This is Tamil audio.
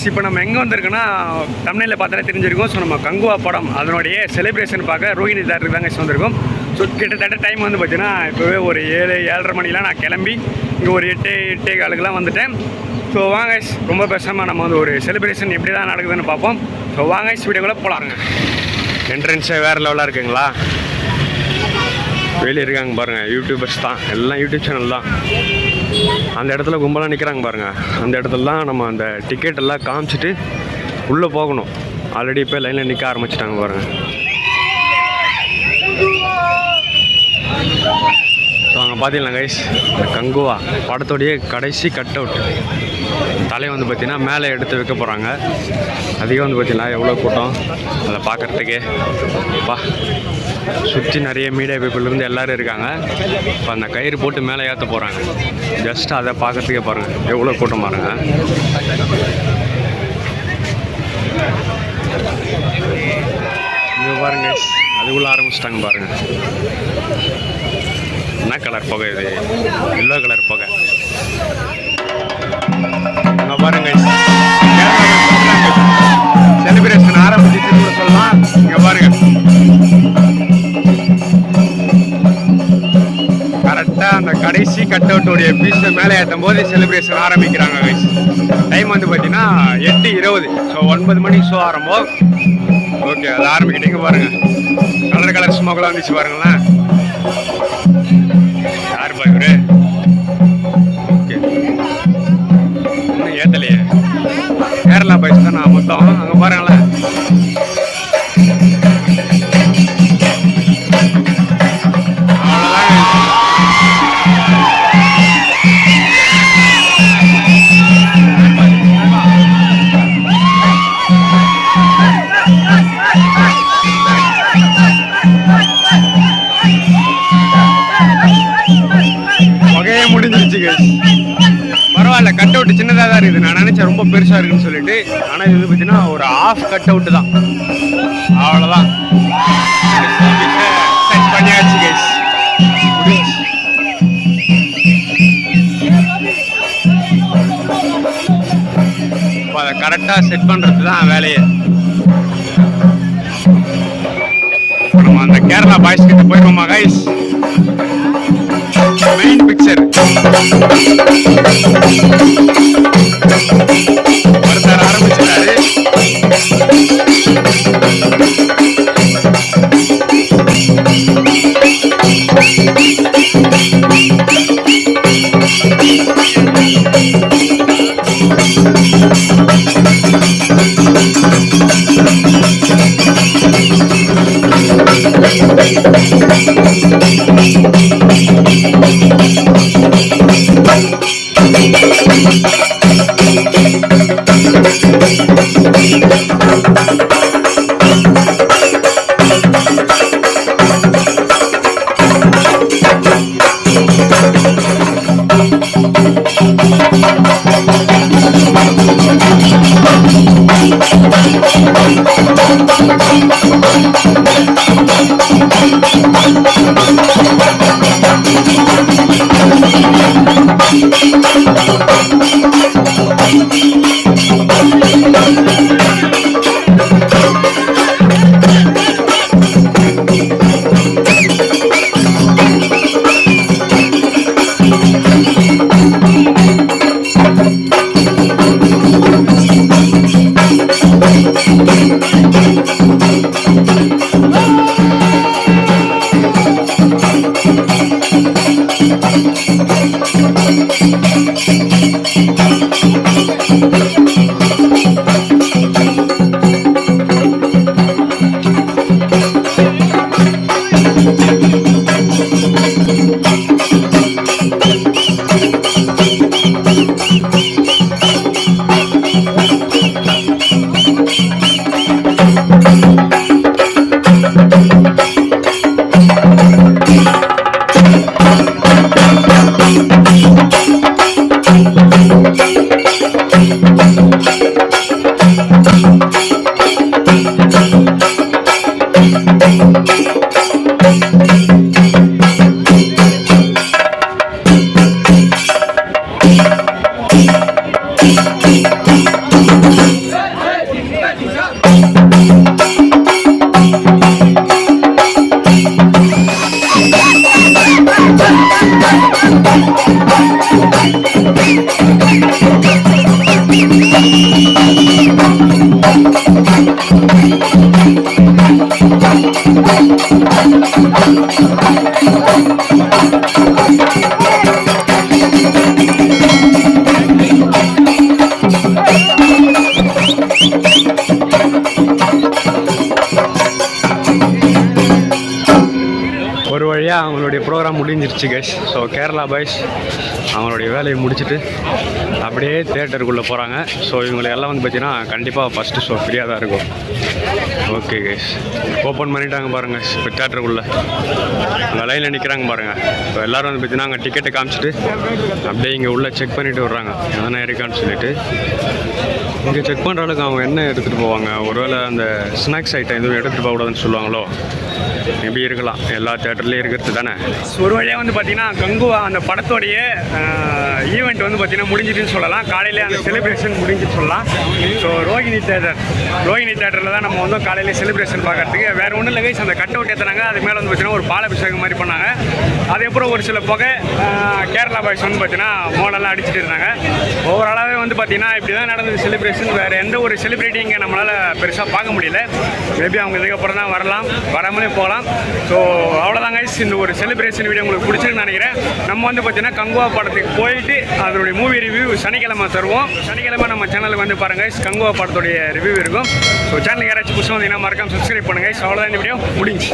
இப்போ நம்ம எங்கே வந்திருக்கோன்னா தமிழில் பார்த்தாலே தெரிஞ்சிருக்கோம். ஸோ நம்ம கங்குவா படம் அதனுடைய செலிப்ரேஷன் பார்க்க ரோஹிணி தேட்டருக்கு தாங்க வந்திருக்கோம். ஸோ கிட்டத்தட்ட டைம் வந்து பார்த்தீங்கன்னா இப்போவே ஒரு 7-7:30 மணிலாம் நான் கிளம்பி இங்கே ஒரு 8-8:15 வந்துட்டேன். ஸோ வாங்க ரொம்ப பேசாமல் நம்ம வந்து ஒரு செலிப்ரேஷன் எப்படி தான் நடக்குதுன்னு பார்ப்போம். ஸோ வாங்க வீடியோக்குள்ளே போகலாங்க. என்ட்ரன்ஸே வேறு லெவலாக இருக்குங்களா? வெளியே இருக்காங்க பாருங்கள், யூடியூபர்ஸ் தான், எல்லாம் யூடியூப் சேனல் தான். அந்த இடத்துல கும்பலாக நிற்கிறாங்க பாருங்கள். அந்த இடத்துல தான் நம்ம அந்த டிக்கெட் எல்லாம் காமிச்சிட்டு உள்ளே போகணும். ஆல்ரெடி இப்போ லைனில் நிற்க ஆரம்பிச்சிட்டாங்க பாருங்கள். ஸோ அங்கே பார்த்தீங்களா கைஸ், இந்த கங்குவா படத்தோடைய கடைசி கட் அவுட் தலையை வந்து பார்த்திங்கன்னா மேலே எடுத்து வைக்க போகிறாங்க. அதிகம் வந்து பார்த்திங்கன்னா எவ்வளோ கூட்டம் அதை பார்க்குறதுக்கே பா, சுற்றி நிறைய மீடியா பீப்புள்லேருந்து எல்லோரும் இருக்காங்க. இப்போ அந்த கயிறு போட்டு மேலே ஏற்ற போகிறாங்க. ஜஸ்ட் அதை பார்க்குறதுக்கே பாருங்கள் எவ்வளோ கூட்டம் பாருங்கள். இங்கே பாருங்க, அதுக்குள்ளே ஆரம்பிச்சிட்டாங்க பாருங்கள். என்ன கலர் புகை இது? எல்லோ கலர் புகை. இங்கே பாருங்க, செலிப்ரேஷன் ஆரம்பிச்சுன்னு சொல்லலாம். இங்கே பாருங்க, கரெக்டாக அந்த கடைசி கட் அவுட்டோடைய பீஸை மேலே ஏற்றும் போது செலிப்ரேஷன் ஆரம்பிக்கிறாங்க கைஸ். டைம் வந்து பார்த்தீங்கன்னா 8:20. ஸோ 9 மணிக்கு ஷோ ஆரம்பம். ஓகே, அது ஆரம்பிக்கிட்டீங்க பாருங்க. கலர் கலர் ஸ்மோக்கெலாம் வந்துச்சு பாருங்களேன். யார் பாரு? ஓகே, இன்னும் ஏற்றலையே. கேரளா பைஸ் தான் நான் மொத்தம். அங்கே பாருங்களேன், பரவாயில்ல. கட் அவுட் சின்னதாக தான் இருக்குது. நான் நினைச்சேன் ரொம்ப பெருசாக இருக்குன்னு சொல்லிட்டு. ஆனால் இது பார்த்தீங்கன்னா ஒரு ஆஃப் கட் அவுட் தான், அவ்வளோதான். செட் பண்ணியாச்சு கைஸ். இப்போ அதை கரெக்டாக செட் பண்ணுறது தான் வேலையே. நம்ம அந்த கேரளா பாய்ஸ் கிட்ட போயிடுவோமா கைஸ்? மெயின் பிக்சர் ஒருத்தர் ஆரம்பிச்சிட்டாரு. ஒரு வழியாக அவங்களுடைய ப்ரோக்ராம் முடிஞ்சிருச்சு கைஸ். ஸோ கேரளா பாய்ஸ் அவங்களுடைய வேலையை முடிச்சுட்டு அப்படியே தேட்டருக்குள்ளே போகிறாங்க. ஸோ இவங்களுக்கு எல்லாம் வந்து பார்த்தீங்கன்னா கண்டிப்பாக ஃபஸ்ட்டு ஷோ ஃப்ரீயாக தான் இருக்கும். ஓகே கைஸ், ஓப்பன் பண்ணிட்டாங்க பாருங்கள். இப்போ தேட்டருக்குள்ளே அங்கே லைனில் நிற்கிறாங்க பாருங்கள். இப்போ எல்லோரும் வந்து பார்த்தீங்கன்னா அங்கே டிக்கெட்டை காமிச்சிட்டு அப்படியே இங்கே உள்ளே செக் பண்ணிவிட்டு வர்றாங்க எதனா இருக்கான்னு சொல்லிட்டு. இங்கே செக் பண்ணுற அளவுக்கு அவங்க என்ன எடுத்துகிட்டு போவாங்க, ஒருவேளை அந்த ஸ்நாக்ஸ் ஐட்டம் எதுவும் எடுத்துகிட்டு போகக்கூடாதுன்னு சொல்லுவாங்களோ, மேபி இருக்கலாம். எல்லா தேட்டர்லேயும் இருக்கிறது தானே. ஒரு வழியாக வந்து பார்த்தீங்கன்னா கங்குவா அந்த படத்தோடைய ஈவெண்ட் வந்து பார்த்தீங்கன்னா முடிஞ்சிட்டுன்னு சொல்லலாம். காலையிலே அந்த செலிப்ரேஷன் முடிஞ்சிட்டு சொல்லலாம். ஸோ ரோஹிணி தேட்டரில் தான் நம்ம வந்து காலையிலே செலிப்ரேஷன் பார்க்கறதுக்கு. வேறு ஒன்றும் இல்லை கைஸ், அந்த கட் அவுட் ஏற்றுனாங்க. அது மேலே வந்து பார்த்தீங்கன்னா ஒரு பாலாபிஷேகம் மாதிரி பண்ணாங்க. அதுக்கப்புறம் ஒரு சில புகை கேரளா பாய்ஸ் வந்து பார்த்தீங்கன்னா மோடெல்லாம் அடிச்சுட்டு இருந்தாங்க. ஓவராலாகவே வந்து பார்த்தீங்கன்னா இப்படி தான் நடந்தது செலிப்ரேஷன். வேறு எந்த ஒரு செலிப்ரிட்டி இங்கே நம்மளால் பெருசாக பார்க்க முடியல. மேபி அவங்க இதுக்கப்புறம் தான் வரலாம், வராமலே போகலாம். ஸோ அவ்வளோதாங்க கைஸ், இந்த ஒரு செலிப்ரேஷன் வீடியோ உங்களுக்கு பிடிச்சிருக்குன்னு நினைக்கிறேன். நம்ம வந்து பார்த்தீங்கன்னா கங்குவா படத்துக்கு போயிட்டு அதனுடைய மூவி ரிவ்யூ சனிக்கிழமை தருவோம். சனிக்கிழமை நம்ம சேனலுக்கு வந்து பாருங்கள் கைஸ், கங்குவா படத்துடைய ரிவ்யூ இருக்கும். ஸோ சேனலுக்கு யாராச்சும் புதுசாக வந்தீங்கன்னா மறக்காம சப்ஸ்கிரைப் பண்ணுங்கள் கைஸ். அவ்வளோதான் இந்த வீடியோ முடிஞ்சு.